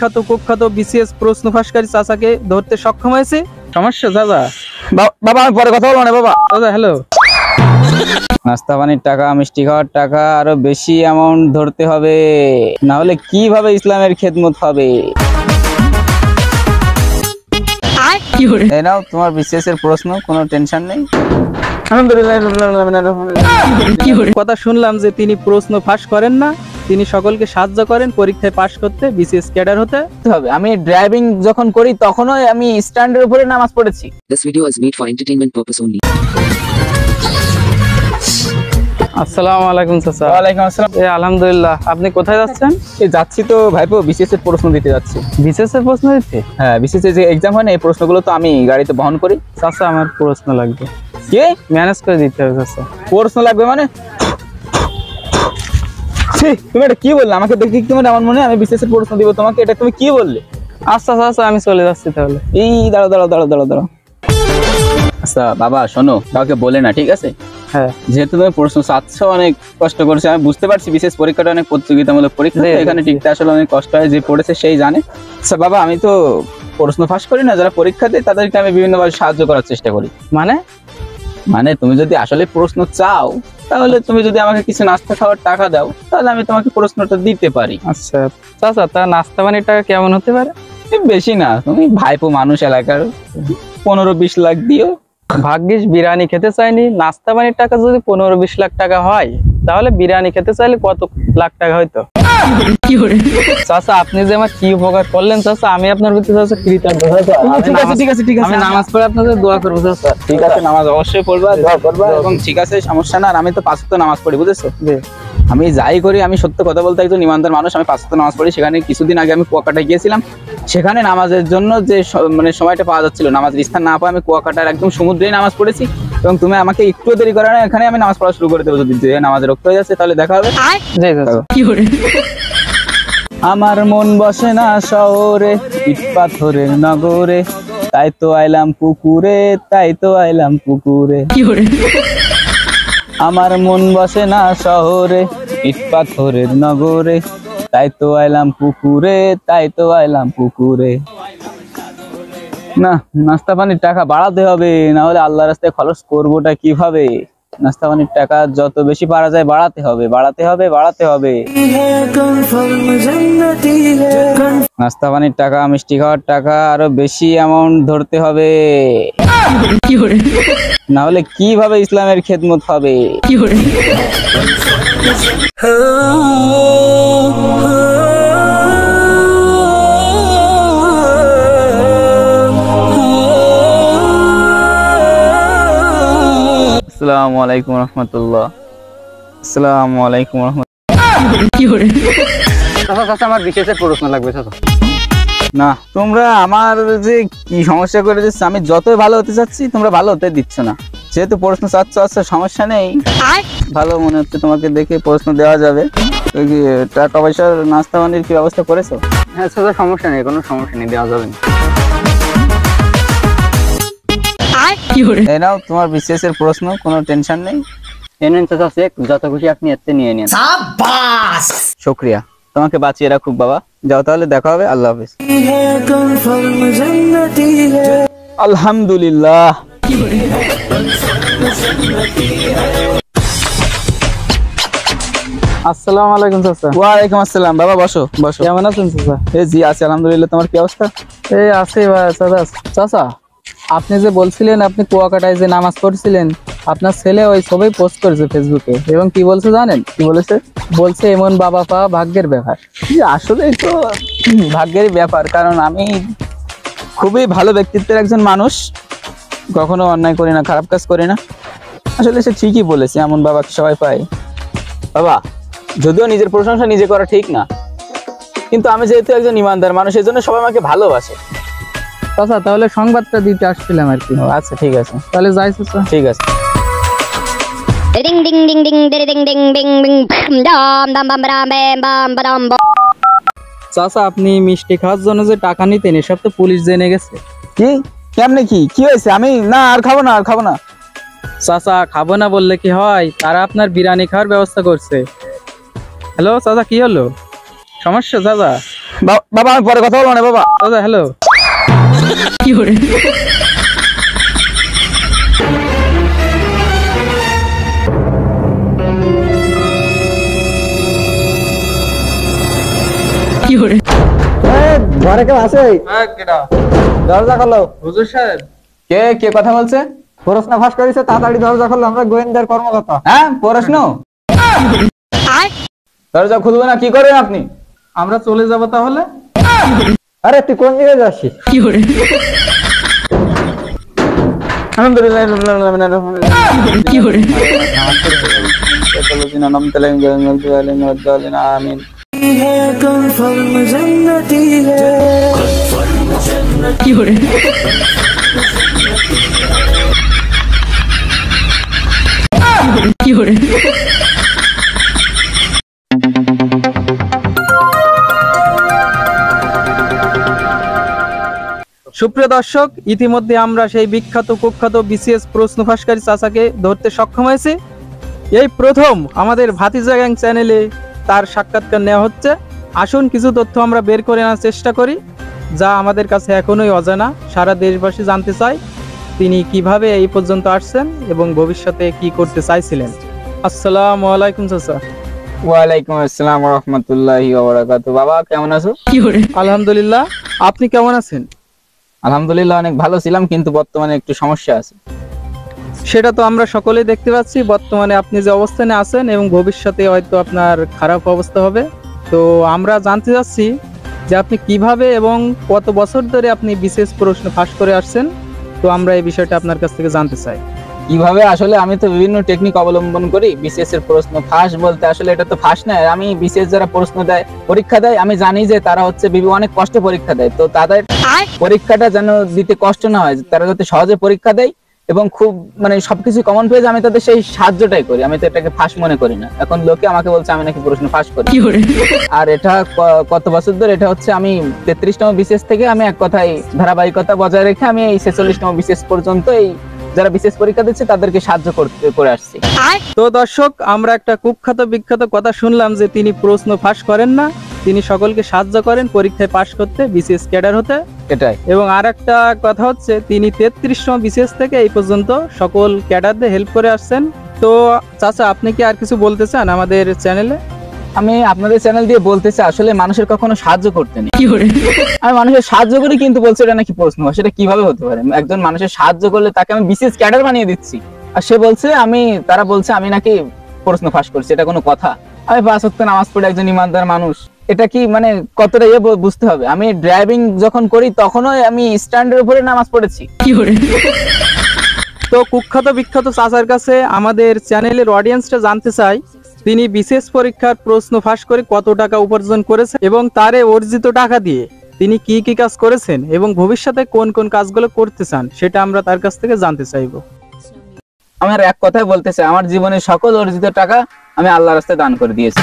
বিখ্যাত কুখ্যাত বিসিএস প্রশ্ন ফাঁসকারী চাচাকে ধরতে সক্ষম হয়েছে। সমস্যা চাচা? বাবা আমি পরে কথা বলবো না বাবা। চাচা হ্যালো, নাস্তা পানির টাকা, মিষ্টি খাওয়ার টাকা আরো বেশি অ্যামাউন্ট ধরতে হবে, না হলে কিভাবে ইসলামের খেদমত হবে। এই নাও তোমার বিসিএস এর প্রশ্ন, কোনো টেনশন নেই। কথা শুনলাম যে তিনি প্রশ্ন ফাঁস করেন না, তিনি সকলকে সাহায্য করেন পরীক্ষায় পাশ করতে, বিসিএস ক্যাডার হতে হবে। আমি ড্রাইভিং যখন করি তখনও আমি স্ট্যান্ডের উপরে নামাজ পড়েছি। This video is made for entertainment purpose only. আসসালামু আলাইকুম চাচা। ওয়ালাইকুম আসসালাম। আলহামদুলিল্লাহ। আপনি কোথায় যাচ্ছেন? যাচ্ছি তো ভাইপো, বিসিএস এর প্রশ্ন দিতে যাচ্ছি। বিসিএস এর প্রশ্ন দিতে? হ্যাঁ, বিসিএস এর যে এক্সাম হয় না, এই প্রশ্নগুলো তো আমি গাড়িতে বহন করি। চাচা আমার প্রশ্ন লাগবে। কি ম্যানেজ করে দিতে হবে চাচা। প্রশ্ন লাগবে মানে? তুমি এটা কি বললে? আমাকে দেখে তোমার আমার মনে আমি বিসিএস এর প্রশ্ন দিব তোমাকে, এটা তুমি কি বললে? আচ্ছা চাচা আমি চলে যাচ্ছি তাহলে। এই দাঁড়াও দাঁড়াও দাঁড়াও দাঁড়াও দাঁড়াও। আচ্ছা বাবা শোনো, কাউকে বলে না, ঠিক আছে? হ্যাঁ, যেহেতু তুমি প্রশ্ন চাচ্ছ, অনেক কষ্ট করছে, আমি বুঝতে পারছি। বিশেষ পরীক্ষাটা অনেক প্রতিযোগিতামূলক পরীক্ষা, এখানে টিকতে আসলে অনেক কষ্ট হয়, যে পড়েছে সেই জানে। আচ্ছা বাবা, আমি তো প্রশ্ন ফাঁস করি না, যারা পরীক্ষা দেয় তাদেরকে আমি বিভিন্নভাবে সাহায্য করার চেষ্টা করি। মানে তুমি যদি আসলে প্রশ্ন চাও, তাহলে তুমি যদি আমাকে কিছু নাস্তা খাওয়ার টাকা দাও, তাহলে আমি তোমাকে প্রশ্নটা দিতে পারি। আচ্ছা চাচা, তা নাস্তা পানির টাকা কেমন হতে পারে? বেশি না, তুমি ভাইপো মানুষ, এলাকার 15-20 লাখ দিও। ভাগ্যিস বিরিয়ানি খেতে চাইনি। নাস্তা পানির টাকা যদি 15-20 লাখ টাকা হয়, তাহলে বিরিয়ানি খেতে চাইলে কত লাখ টাকা হয়তো। চাচা আপনি যে আমার কি উপকার করলেন চাচা, আমি আপনার প্রতি চাচা কৃতজ্ঞ। ঠিক আছে আমি নামাজ পড়ে আপনাদের দোয়া করবো চাচা। ঠিক আছে, নামাজ অবশ্যই পড়বা, দোয়া করবা, এবং ঠিক আছে সমস্যা না। আর আমি তো 5 ওয়াক্ত নামাজ পড়ি, বুঝেছো? আমি যাই করি, আমি সত্য কথা বলতে একজন ইমানদার মানুষ, আমি 5 ওয়াক্ত নামাজ পড়ি। সেখানে কিছুদিন আগে আমি কুয়াকাটায় গিয়েছিলাম, সেখানে নামাজের জন্য যে মানে সময়টা পাওয়া যাচ্ছিল, নামাজের স্থান না পাওয়া, আমি কুয়াকাটার একদম সমুদ্রেই নামাজ পড়েছি। এবং তুমি আমাকে একটু দেরি করে না, এখানে আমি নামাজ পড়া শুরু করে দেবো। যদি নামাজের রক্ত হয়ে যাচ্ছে তাহলে দেখা হবে। আমার মন বসে না শহরে, ইট পাথরের নগরে, তাই তো আইলাম পুকুরে, তাই তো আইলাম পুকুরে। আমার মন বসে না শহরে, ইট পাথরের নগরে, তাই তো আইলাম পুকুরে, তাই তো আইলাম পুকুরে। না, নাস্তা পানির টাকা বাড়াতে হবে, না হলে আল্লাহর রাস্তায় খরচ করবোটা কিভাবে? নাস্তা পানির টাকা যত বেশি পারা যায় বাড়াতে হবে, বাড়াতে হবে, বাড়াতে হবে। নাস্তা পানির টাকা, মিষ্টি খাওয়ার টাকা আরো বেশি অ্যামাউন্ট ধরতে হবে, না হলে কিভাবে ইসলামের খেদমত হবে। আসসালামু আলাইকুম রহমতুল্লাহ। আসসালামু আলাইকুম রহমতুল্লাহ। আমার বিশেষ প্রশ্ন লাগবে চাচা। না, তোমরা আমার যে কি সমস্যা করে দিচ্ছ, আমি যতই ভালো হতে চাচ্ছি তোমরা ভালো হতে দিচ্ছ না। যেহেতু প্রশ্ন চাচ্ছ, আচ্ছা সমস্যা নেই, ভালো মনে হচ্ছে তোমাকে দেখে প্রশ্ন দেওয়া যাবে। টাকা পয়সার নাস্তা পানির কি ব্যবস্থা করেছো? হ্যাঁ চাচা, সমস্যা নেই, কোনো সমস্যা নেই, দেওয়া যাবে না। এই নাও তোমার বিসিএস এর প্রশ্ন, কোনো টেনশন নেই। এনেন চাচা, চেক যত খুশি আপনি এতে নিয়ে নিন। শুকরিয়া, তোমাকে বাঁচিয়ে রাখুক বাবা। যাও তাহলে, দেখা হবে, আল্লাহ হাফেজ। আলহামদুলিল্লাহ। আসসালামু আলাইকুম চাচা। ওয়ালাইকুম আসসালাম। বাবা বসো বসো। কেমন আছেন চাচা? জি আছি আলহামদুলিল্লাহ। তোমার কি অবস্থা? এই আছি চাচা। চাচা আপনি যে বলছিলেন আপনি কুয়াকাটায় যে নামাজ পড়ছিলেন, আপনার ছেলে ওই ছবি পোস্ট করেছে ফেসবুকে, এবং কি বলছে জানেন? কি বলেছে? বলছে এমন বাবা পাওয়া ভাগ্যের ব্যাপার। আসলে তো ভাগ্যের ব্যাপার, কারণ আমি খুবই ভালো ব্যক্তিত্বের একজন মানুষ, কখনো অন্যায় করি না, খারাপ কাজ করি না। আসলে সে ঠিকই বলেছে, এমন বাবাকে সবাই পায়। বাবা, যদিও নিজের প্রশংসা নিজে করা ঠিক না, কিন্তু আমি যেহেতু একজন ইমানদার মানুষ, এই জন্য সবাই আমাকে ভালোবাসে। চাচা তাহলে সংবাদটা দিতে আসছিলাম আর কি। আচ্ছা ঠিক আছে, তাহলে যাই চাচা। ঠিক আছে। চাচা আপনি মিষ্টি খাওয়ার জন্য যে টাকা নিতেন, এসব তো পুলিশ জেনে গেছে। কি? কেমনে? কি হয়েছে? আমি না আর খাবো না, আর খাবো না। চাচা খাবো না বললে কি হয়? তারা আপনার বিরিয়ানি খাওয়ার ব্যবস্থা করছে। হ্যালো চাচা, কি হলো? সমস্যা চাচা? বাবা আমি পরে কথা বলবো না বাবা। দাদা হ্যালো। ঘরে কেউ আছে? হ্যাঁ কেডা? দরজা খোলো। হুজুর সাহেব। কে কথা বলছে? প্রশ্ন ফাঁস করেছে, তাড়াতাড়ি দরজা খোলো, আমরা গোয়েন্দার কর্মকর্তা। হ্যাঁ প্রশ্ন, দরজা খুলবে না কি করেন আপনি? আমরা চলে যাব তাহলে। আরে তুই কোন দিকে যাচ্ছিস? আমিন। সুপ্রিয় দর্শক, ইতিমধ্যে আমরা সেই বিখ্যাত কুখ্যাত বিসিএস প্রশ্ন ফাঁসকারী চাচাকে ধরতে সক্ষম হয়েছি। এই প্রথম আমাদের ভাতিজা গ্যাং চ্যানেলে তার সাক্ষাৎকার নেওয়া হচ্ছে। আসুন কিছু তথ্য আমরা বের করে আনার চেষ্টা করি, যা আমাদের কাছে এখনোই অজানা। সারা দেশবাসী জানতে চায় তিনি কিভাবে এই পর্যন্ত আসছেন এবং ভবিষ্যতে কি করতে চাইছিলেন। আসসালামু আলাইকুম চাচা। ওয়ালাইকুম আসসালাম ওয়া রাহমাতুল্লাহি ওয়া বারাকাতুহু। বাবা কেমন আছো? আলহামদুলিল্লাহ, আপনি কেমন আছেন? আলহামদুলিল্লাহ অনেক ভালো ছিলাম, কিন্তু বর্তমানে একটু সমস্যা আছে। সেটা তো আমরা সকলেই দেখতে পাচ্ছি। বর্তমানে আপনি যে অবস্থানে আছেন এবং ভবিষ্যতে হয়তো আপনার খারাপ অবস্থা হবে। তো আমরা জানতে চাচ্ছি যে আপনি কিভাবে এবং কত বছর ধরে আপনি বিশেষ প্রশ্ন ফাঁস করে আসছেন। তো আমরা এই বিষয়টা আপনার কাছ থেকে জানতে চাই। কিভাবে? আসলে আমি তো বিভিন্ন টেকনিক অবলম্বন করি। বিসিএস এর প্রশ্ন ফাঁস বলতে আসলে এটা তো ফাঁস নয়। আমি বিসিএস যারা প্রশ্ন দেয়, পরীক্ষা দেয়, আমি জানি যে তারা হচ্ছে অনেক কষ্ট পরীক্ষা দেয়। তো তাদের পরীক্ষাটা যেন দিতে কষ্ট না হয়, তারা যাতে সহজে পরীক্ষা দেয় এবং খুব মানে সবকিছু কমন পেয়ে যায়, আমি তাদের সেই সাহায্যটাই করি। আমি তো এটাকে ফাঁস মনে করি না। এখন লোকে আমাকে বলছে আমি নাকি প্রশ্ন ফাঁস করি। আর এটা কত বছর ধরে? এটা হচ্ছে আমি 33তম বিসিএস থেকে আমি এক কথায় ধারাবাহিকতা বজায় রেখে আমি এই 46তম বিসিএস পর্যন্ত এই যারা বিশেষ পরীক্ষা দিচ্ছে তাদেরকে সাহায্য করে আসছি। তো দর্শক, আমরা একটা কুখ্যাত বিখ্যাত কথা শুনলাম যে তিনি প্রশ্ন ফাঁস করেন না, তিনি সকলকে সাহায্য করেন পরীক্ষায় পাশ করতে, বিসিএস ক্যাডার হতে। এটাই। এবং আর একটা কথা হচ্ছে তিনি 33তম বিসিএস থেকে এই পর্যন্ত সকল ক্যাডারদের হেল্প করে আসছেন। তো চাচা, আপনি কি আর কিছু বলতে চান আমাদের চ্যানেলে? আমি আপনাদের চ্যানেল দিয়ে বলতে চাই, আসলে মানুষের কখনো সাহায্য করতে নেই। আমি মানুষের সাহায্য করি, কিন্তু বলছে এটা নাকি প্রশ্ন। সেটা কিভাবে হতে পারে? একজন মানুষের সাহায্য করলে তাকে আমি বিসিএস ক্যাডার বানিয়ে দিচ্ছি, আর সে বলছে তারা বলছে আমি নাকি প্রশ্ন ফাঁস করছি। এটা কোনো কথা? আমি 5 ওয়াক্ত নামাজ পড়ি, একজন ইমানদার মানুষ। এটা কি মানে কতটা বুঝতে হবে? আমি ড্রাইভিং যখন করি তখনও আমি স্ট্যান্ডের উপরে নামাজ পড়েছি। তো কুখ্যাত বিখ্যাত চাচার কাছে আমাদের চ্যানেলের অডিয়েন্সটা জানতে চাই তিনি বিশেষ পরীক্ষার প্রশ্ন ফাঁস করে কত টাকা উপার্জন করেছেন এবং তার অর্জিত টাকা দিয়ে তিনি কি কি কাজ করেছেন এবং ভবিষ্যতে কোন কোন কাজগুলো করতে চান, সেটা আমরা তার কাছ থেকে জানতে চাইবো। আমার এক কথাই বলতে চাই, আমার জীবনের সকল অর্জিত টাকা আমি আল্লাহর রাস্তায় দান করে দিয়েছি।